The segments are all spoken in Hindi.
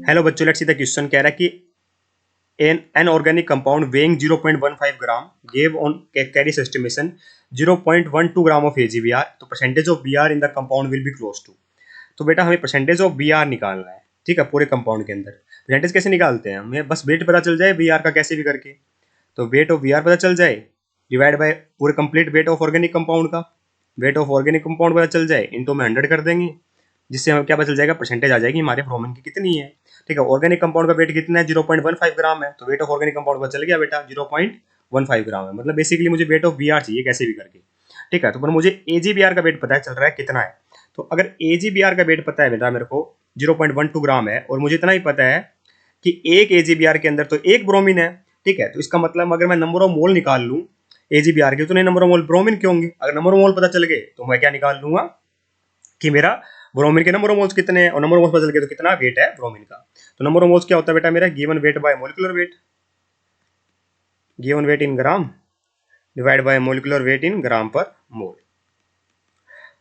हेलो बच्चों, लेट्स सी द क्वेश्चन। कह रहा है कि an organic compound weighing 0.15 gram gave on Carius estimation 0.12 gram of AgBr, तो percentage of Br in the compound will be close to. तो बेटा हमें परसेंटेज ऑफ Br निकालना है, ठीक है, पूरे कंपाउंड के अंदर। परसेंटेज कैसे निकालते हैं? हमें बस वेट पता चल जाए Br का कैसे भी करके। तो वेट ऑफ Br पता चल जाए, डिवाइड बाय पूरे complete weight of organic compound का। वेट ऑफ ऑर्गेनिक कंपाउंड पता चल जाए, इनटू में 100 कर देंगे, जिससे हमें क्या पता चल जाएगा, परसेंटेज आ जाएगी हमारे ब्रोमीन की कितनी है। ठीक है, ऑर्गेनिक कंपाउंड का वेट कितना है? 0.15 ग्राम है, तो वेट ऑफ ऑर्गेनिक कंपाउंड पता चल गया बेटा 0.15 ग्राम है। मतलब बेसिकली मुझे वेट ऑफ Br चाहिए कैसे भी करके। ठीक है, तो पर मुझे AgBr का वेट पता चल रहा है कितना है। तो अगर AgBr का वेट पता है बेटा मेरे को 0.12 ग्राम है, और मुझे इतना ही पता है कि एक AgBr के अंदर तो एक ब्रोमीन है। ठीक है, तो इसका मतलब अगर मैं नंबर ऑफ मोल निकाल लूँ AgBr के, तो नहीं नंबर ऑफ मोल ब्रोमीन के होंगे। अगर नंबर ऑफ मोल पता चल गए तो मैं क्या निकाल लूंगा कि मेरा ब्रोमीन के नंबर ऑफ मोल्स कितने हैं, और नंबर ऑफ मोल्स पता चल गए तो कितना वेट है ब्रोमीन का। तो नंबर ऑफ मोल्स क्या होता है बेटा मेरा? Given weight by molecular weight, given weight in gram divide by molecular weight in gram per mole.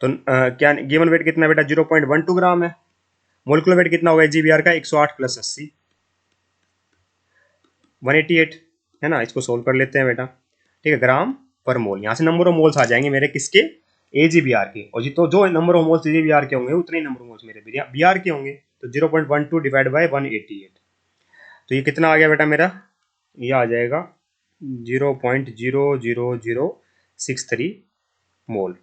तो क्या गिवन वेट कितना बेटा? 0.12 ग्राम है। मोलिकुलर वेट कितना होगा AgBr का? 108 प्लस 80 188 है ना। इसको सोल्व कर लेते हैं बेटा। ठीक है, ग्राम पर मोल, यहाँ से नंबर ऑफ मोल्स आ जाएंगे मेरे किसके? AgBr के। और जो नंबर ऑफ मोल्स AgBr के होंगे उतने ही नंबर ऑफ मोल्स मेरे Br के होंगे। तो 0.12 डिवाइड बाय 188, तो ये कितना आ गया बेटा मेरा? ये आ जाएगा 0.00063 मोल।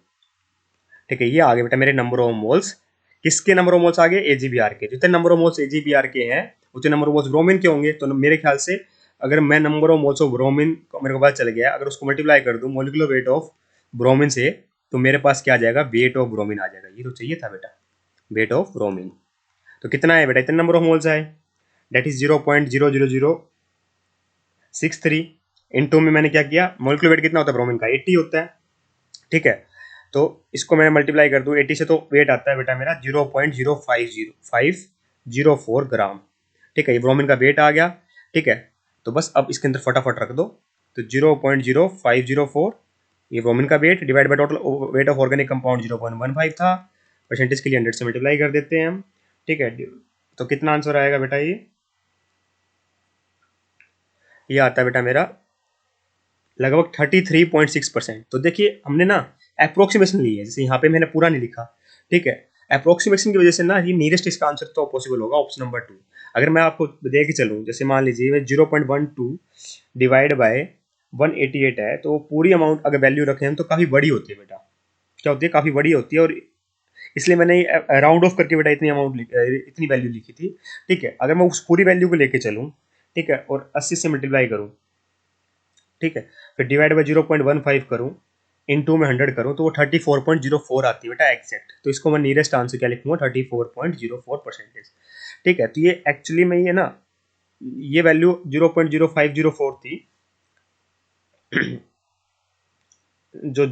ठीक है, ये आ गए बेटा मेरे नंबर ऑफ मोल्स। किसके नंबर ऑफ मोल्स आ गए? AgBr के। जितने नंबर ऑफ मोल्स AgBr के हैं उतने नंबर ऑफ मोल्स ब्रोमीन के होंगे। तो मेरे ख्याल से अगर मैं number of moles of bromine मेरे को पता चल गया, अगर उसको मल्टीप्लाई कर दूं मोलिकुलर वेट ऑफ ब्रोमीन से, तो मेरे पास क्या आ जाएगा? वेट ऑफ ब्रोमीन आ जाएगा। ये तो चाहिए था बेटा, वेट ऑफ ब्रोमीन। तो कितना है बेटा? इतने नंबर ऑफ मोल्स है, डेट इज 0.00063। इनटू में मैंने क्या किया, मोलिकुलर वेट कितना होता है ब्रोमीन का? 80 होता है। ठीक है, तो इसको मैं मल्टीप्लाई कर दूं 80 से, तो वेट आता है बेटा मेरा 0.050 ग्राम। ठीक है, ये ब्रोमीन का वेट आ गया। ठीक है, तो बस अब इसके अंदर फटाफट रख दो। तो 0.0504 ये ब्रोमीन का weight divide by total weight of organic compound 0.15 था। परसेंटेज के लिए 100 से मल्टीप्लाई कर देते हैं हम। ठीक है, तो कितना आंसर आएगा बेटा? ये आता है बेटा मेरा लगभग 33.6%। तो देखिए हमने ना अप्रोक्सीमेशन ली है, जैसे यहाँ पे मैंने पूरा नहीं लिखा। ठीक है, अप्रोक्सीमेशन की वजह से ना ये नियरेस्ट इसका आंसर तो पॉसिबल होगा ऑप्शन नंबर 2। अगर मैं आपको दे के चलूँ, जैसे मान लीजिए 0.12 डिवाइड बाय 188 है, तो पूरी अमाउंट अगर वैल्यू रखें हम तो काफ़ी बड़ी होती है बेटा। क्या होती है? काफ़ी बड़ी होती है, और इसलिए मैंने राउंड ऑफ करके बेटा इतनी अमाउंट इतनी वैल्यू लिखी थी। ठीक है, अगर मैं उस पूरी वैल्यू को लेके चलूँ, ठीक है, और 80 से मल्टीप्लाई करूँ, ठीक है, फिर डिवाइड बाय 0.15 करूँ, इनटू में 100 करूँ, तो वो 34.04 आती है बेटा एग्जैक्ट। तो इसको मैं नियरेस्ट आंसर क्या लिखूंगा? 34.04%। ठीक है, तो ये एक्चुअली में ये ना ये वैल्यू 0.0504 थी, जो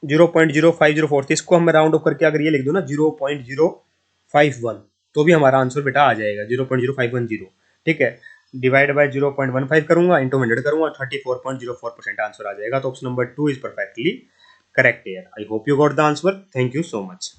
0.0504 थी, इसको हम राउंड ऑफ करके अगर ये लिख दो ना 0.051, तो भी हमारा आंसर बेटा आ जाएगा 0.0510। ठीक है, डिवाइड बाय 0.15 करूंगा, इंटू 100 करूंगा, 34.04% आंसर आ जाएगा। तो option number 2 is perfectly correct here. I hope you got the answer. Thank you so much.